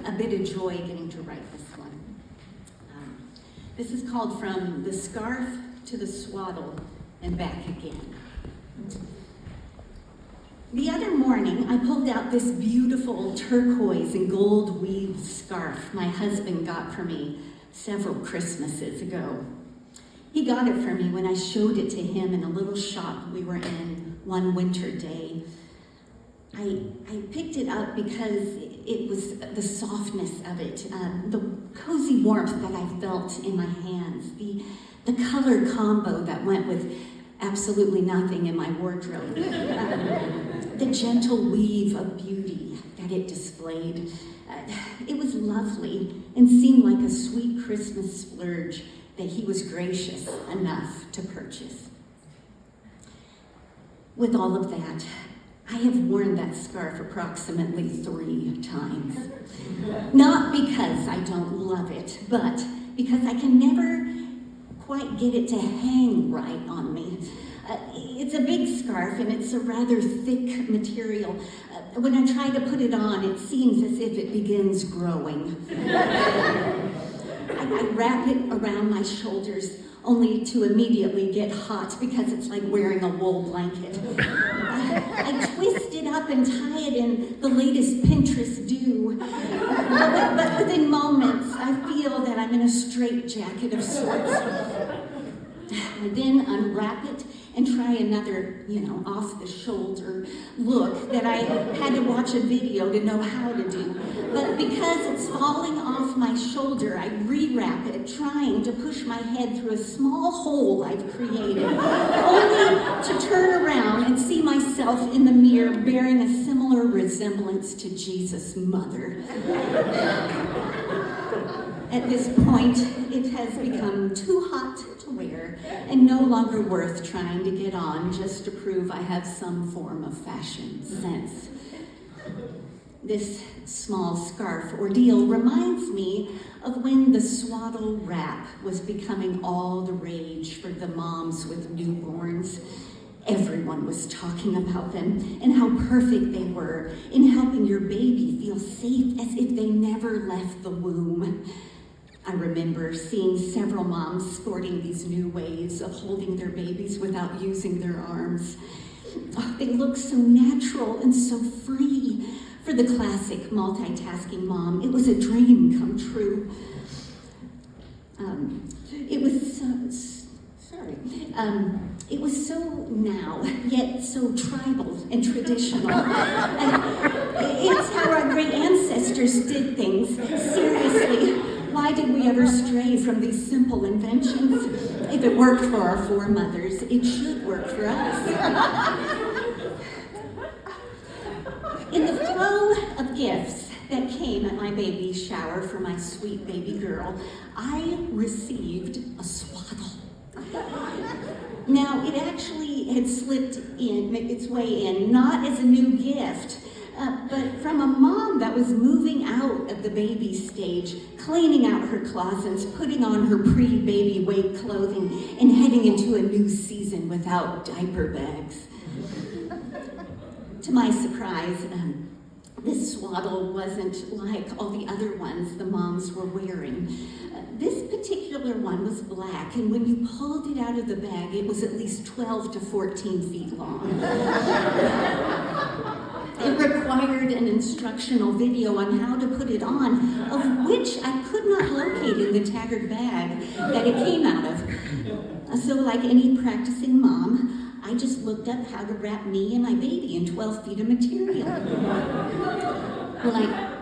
a bit of joy getting to write this one. This is called From the Scarf to the Swaddle and Back Again. The other morning, I pulled out this beautiful turquoise and gold weave scarf my husband got for me several Christmases ago. He got it for me when I showed it to him in a little shop we were in one winter day. I picked it up because it was the softness of it, the cozy warmth that I felt in my hands, the color combo that went with absolutely nothing in my wardrobe, the gentle weave of beauty that it displayed. It was lovely and seemed like a sweet Christmas splurge that he was gracious enough to purchase. With all of that, I have worn that scarf approximately 3 times. Not because I don't love it, but because I can never quite get it to hang right on me. It's a big scarf and it's a rather thick material. When I try to put it on, it seems as if it begins growing. I wrap it around my shoulders only to immediately get hot because it's like wearing a wool blanket. I twist it up and tie it in the latest Pinterest do. But within moments, I feel that I'm in a straitjacket of sorts. I then unwrap it and try another, off-the-shoulder look that I had to watch a video to know how to do. But because it's falling off my shoulder, I rewrap it, trying to push my head through a small hole I've created, only to turn around and see myself in the mirror bearing a similar resemblance to Jesus' mother. At this point, it has become too hot to wear and no longer worth trying to get on just to prove I have some form of fashion sense. This small scarf ordeal reminds me of when the swaddle wrap was becoming all the rage for the moms with newborns. Everyone was talking about them and how perfect they were in helping your baby feel safe as if they never left the womb. I remember seeing several moms sporting these new ways of holding their babies without using their arms. Oh, they look so natural and so free. For the classic multitasking mom, it was a dream come true. It was so now, yet so tribal and traditional. It's how our great ancestors did things. Seriously, why did we ever stray from these simple inventions? If it worked for our foremothers, it should work for us. In the flow of gifts that came at my baby shower for my sweet baby girl, I received a swaddle. Now, it actually had slipped in, its way in, not as a new gift, but from a mom that was moving out of the baby stage, cleaning out her closets, putting on her pre-baby weight clothing, and heading into a new season without diaper bags. To my surprise, this swaddle wasn't like all the other ones the moms were wearing. This particular one was black, and when you pulled it out of the bag, it was at least 12 to 14 feet long. It required an instructional video on how to put it on, of which I could not locate in the tattered bag that it came out of. So like any practicing mom, I just looked up how to wrap me and my baby in 12 feet of material. Well,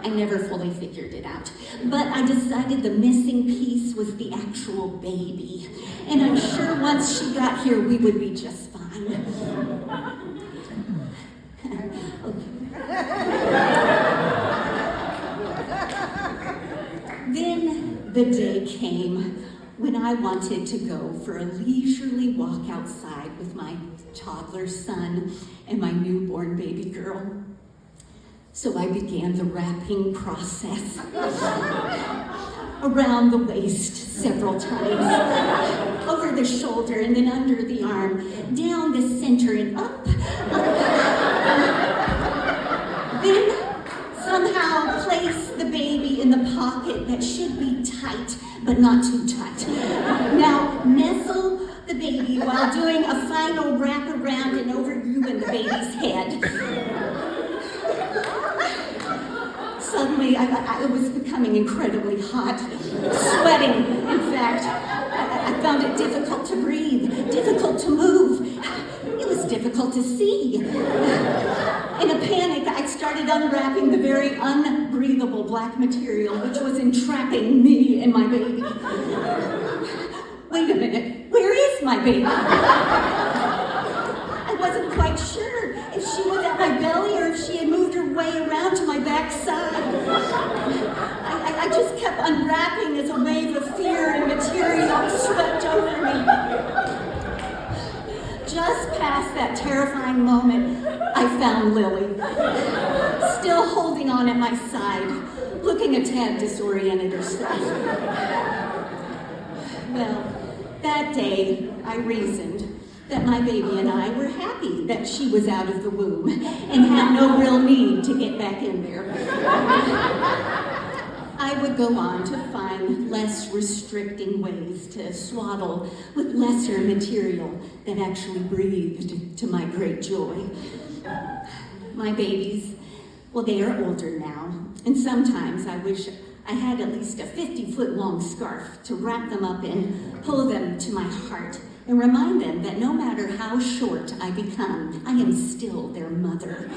I never fully figured it out, but I decided the missing piece was the actual baby. And I'm sure once she got here, we would be just fine. Then the day came when I wanted to go for a leisurely walk outside with my toddler son and my newborn baby girl. So I began the wrapping process around the waist several times, over the shoulder and then under the arm, down the center and up. Then somehow place the baby pocket that should be tight, but not too tight. Now, nestle the baby while doing a final wrap around and over you and the baby's head. Suddenly, I was becoming incredibly hot, sweating, in fact. I found it difficult to breathe, difficult to move. It was difficult to see. In a panic, I started unwrapping the very unbreathable black material which was entrapping me and my baby. Wait a minute, where is my baby? I wasn't quite sure if she was at my belly or if she had moved her way around to my backside. I just kept unwrapping as a wave of fear and material swept over me. Just past that terrifying moment, I found Lily, still holding on at my side, looking a tad disoriented herself. Well, that day, I reasoned that my baby and I were happy that she was out of the womb and had no real need to get back in there. I would go on to find less restricting ways to swaddle with lesser material that actually breathed to my great joy. My babies, well, they are older now, and sometimes I wish I had at least a 50-foot-long scarf to wrap them up in, pull them to my heart, and remind them that no matter how short I become, I am still their mother.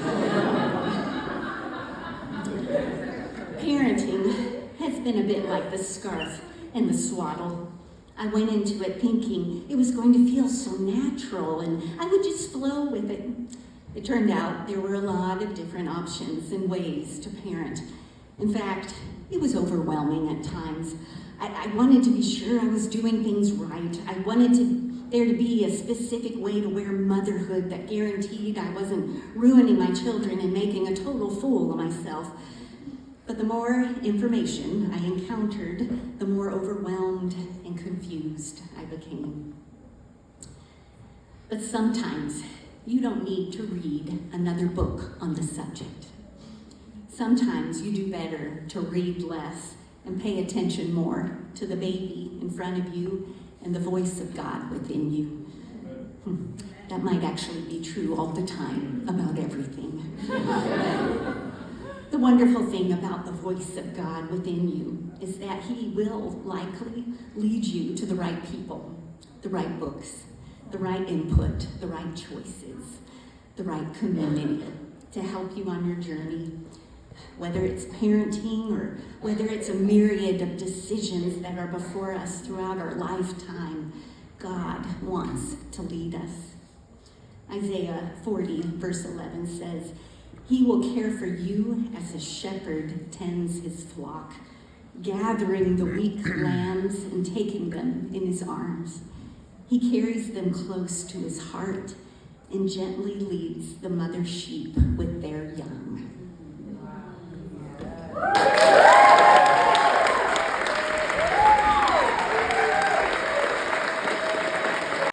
Parenting has been a bit like the scarf and the swaddle. I went into it thinking it was going to feel so natural and I would just flow with it. It turned out there were a lot of different options and ways to parent. In fact, it was overwhelming at times. I wanted to be sure I was doing things right. I wanted there to be a specific way to wear motherhood that guaranteed I wasn't ruining my children and making a total fool of myself. But the more information I encountered, the more overwhelmed and confused I became. But sometimes you don't need to read another book on the subject. Sometimes you do better to read less and pay attention more to the baby in front of you and the voice of God within you. That might actually be true all the time about everything. The wonderful thing about the voice of God within you is that He will likely lead you to the right people, the right books, the right input, the right choices, the right community to help you on your journey. Whether it's parenting or whether it's a myriad of decisions that are before us throughout our lifetime, God wants to lead us. Isaiah 40, verse 11 says, "He will care for you as a shepherd tends his flock, gathering the weak lambs and taking them in his arms. He carries them close to his heart and gently leads the mother sheep with their young."